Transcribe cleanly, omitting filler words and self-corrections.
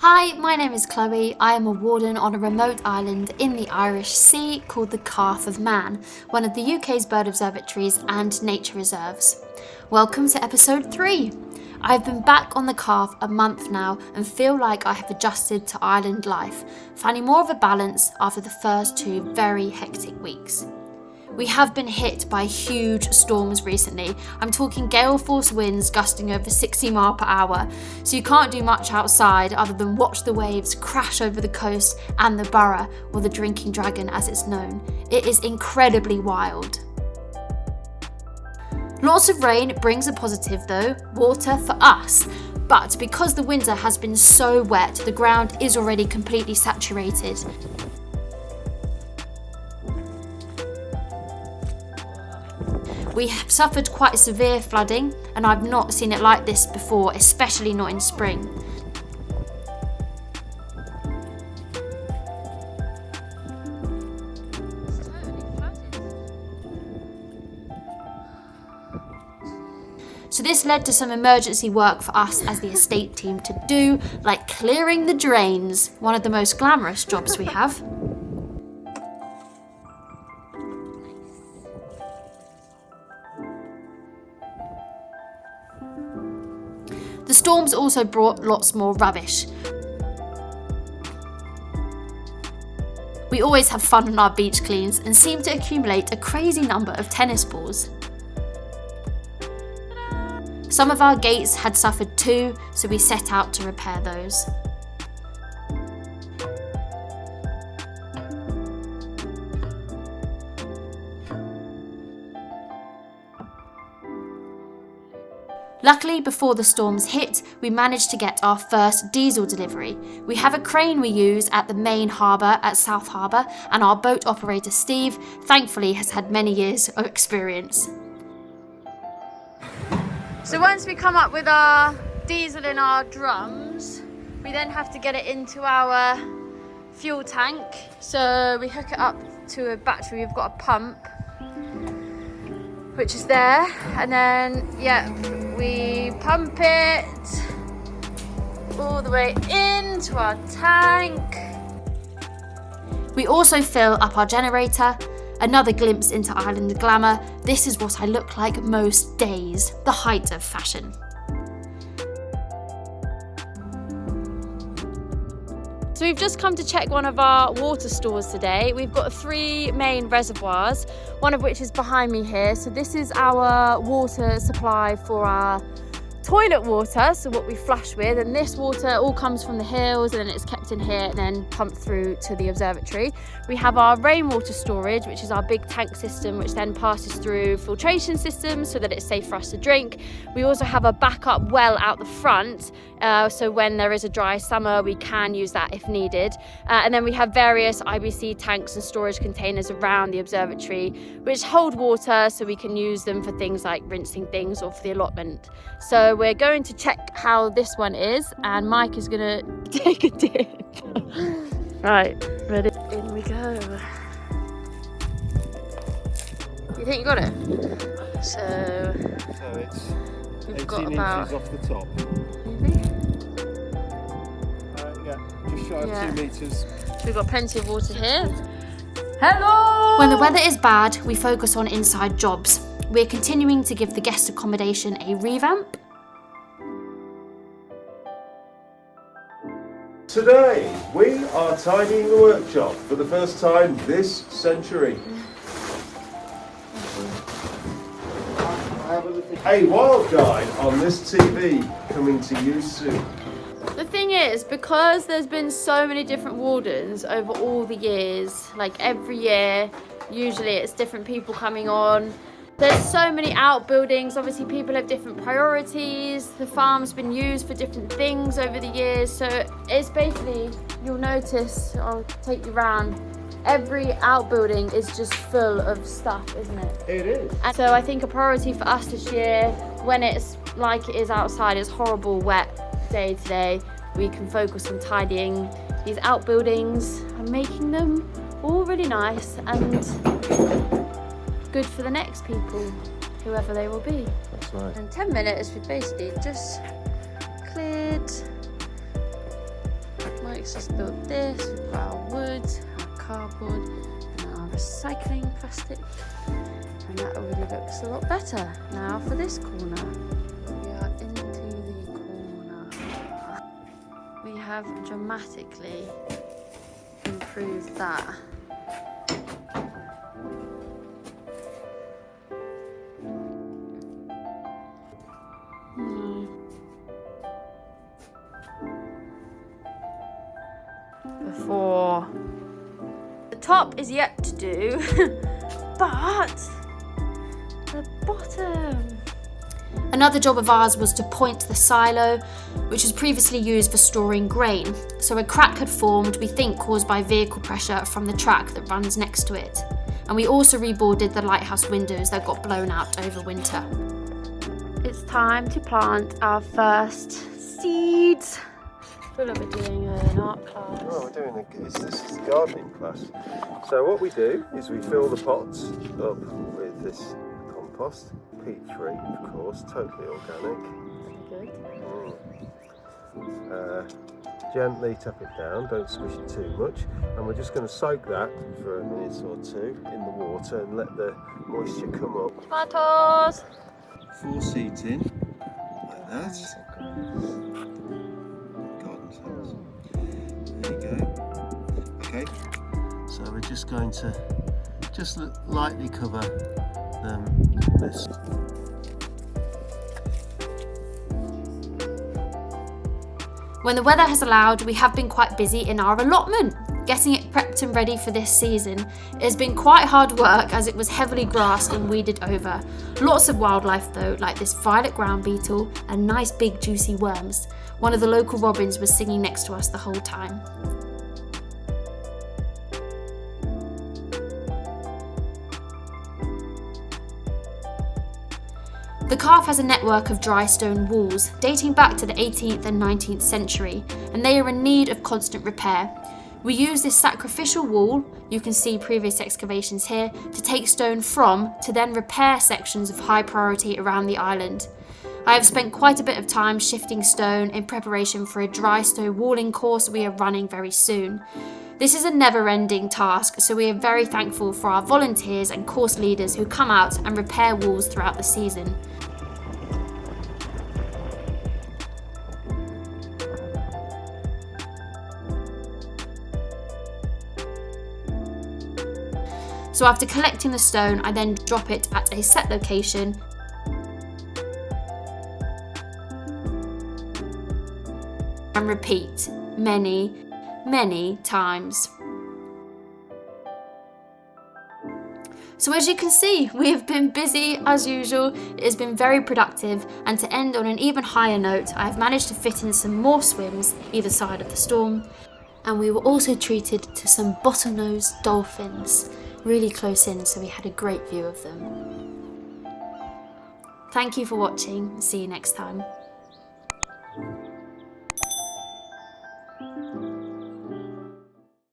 Hi, my name is Chloe. I am a warden on a remote island in the Irish Sea called the Calf of Man, one of the UK's bird observatories and nature reserves. Welcome to episode 3. I've been back on the Calf a month now and feel like I have adjusted to island life, finding more of a balance after the first 2 very hectic weeks. We have been hit by huge storms recently. I'm talking gale force winds gusting over 60 miles per hour, so you can't do much outside other than watch the waves crash over the coast and the borough, or the Drinking Dragon as it's known. It is incredibly wild. Lots of rain brings a positive though, water for us. But because the winter has been so wet, the ground is already completely saturated. We have suffered quite severe flooding, and I've not seen it like this before, especially not in spring. So this led to some emergency work for us as the estate team to do, like clearing the drains, one of the most glamorous jobs we have. The storms also brought lots more rubbish. We always have fun on our beach cleans and seem to accumulate a crazy number of tennis balls. Some of our gates had suffered too, so we set out to repair those. Luckily, before the storms hit, we managed to get our first diesel delivery. We have a crane we use at the main harbour at South Harbour, and our boat operator Steve, thankfully, has had many years of experience. So once we come up with our diesel in our drums, we then have to get it into our fuel tank. So we hook it up to a battery. We've got a pump, which is there, and then we pump it all the way into our tank. We also fill up our generator. Another glimpse into island glamour. This is what I look like most days, the height of fashion. So we've just come to check one of our water stores today. We've got 3 main reservoirs, one of which is behind me here. So this is our water supply for our toilet water, so what we flush with, and this water all comes from the hills and then it's kept in here and then pumped through to the observatory. We have our rainwater storage, which is our big tank system, which then passes through filtration systems so that it's safe for us to drink. We also have a backup well out the front, so when there is a dry summer we can use that if needed. And then we have various IBC tanks and storage containers around the observatory which hold water, so we can use them for things like rinsing things or for the allotment. So we're going to check how this one is, and Mike is going to take a dip. Right, ready? In we go. You think you got it? So it's we've 18 got about inches off the top. maybe? Just shy of 2 metres. We've got plenty of water here. Hello! When the weather is bad, we focus on inside jobs. We're continuing to give the guest accommodation a revamp. Today, we are tidying the workshop for the first time this century. A wild guide on this TV coming to you soon. The thing is, because there's been so many different wardens over all the years, like every year, usually it's different people coming on. There's so many outbuildings, obviously people have different priorities, the farm's been used for different things over the years, so it's basically, you'll notice, I'll take you around, every outbuilding is just full of stuff, isn't it? It is. And so I think a priority for us this year, when it's like it is outside, it's horrible wet day today, we can focus on tidying these outbuildings and making them all really nice and good for the next people, whoever they will be. That's right. In 10 minutes, we basically just cleared Alex just built this. We've got our wood, our cardboard, and our recycling plastic. And that already looks a lot better. Now for this corner. We are into the corner. We have dramatically improved that. Before the top is yet to do, but the bottom. Another job of ours was to point the silo, which was previously used for storing grain. So a crack had formed, we think caused by vehicle pressure from the track that runs next to it. And we also reboarded the lighthouse windows that got blown out over winter. It's time to plant our first seeds. I feel like we're doing an art class. Oh, we're doing this is the gardening class. So what we do is we fill the pots up with this compost, peat-free, of course, totally organic. Good. Gently tap it down, don't squish it too much, and we're just going to soak that for a minute or two in the water and let the moisture come up. Tomatoes! 4 seeds in, like that. There you go. Okay, so we're just going to lightly cover them with this. When the weather has allowed, we have been quite busy in our allotment, getting it prepped and ready for this season. It has been quite hard work as it was heavily grassed and weeded over. Lots of wildlife though, like this violet ground beetle and nice big juicy worms. One of the local robins was singing next to us the whole time. The calf has a network of dry stone walls dating back to the 18th and 19th century, and they are in need of constant repair. We use this sacrificial wall, you can see previous excavations here, to take stone from to then repair sections of high priority around the island. I have spent quite a bit of time shifting stone in preparation for a dry stone walling course we are running very soon. This is a never-ending task, so we are very thankful for our volunteers and course leaders who come out and repair walls throughout the season. So after collecting the stone, I then drop it at a set location and repeat many, many times. So as you can see, we have been busy as usual. It has been very productive, and to end on an even higher note, I have managed to fit in some more swims either side of the storm, and we were also treated to some bottlenose dolphins. Really close in, so we had a great view of them. Thank you for watching, and see you next time.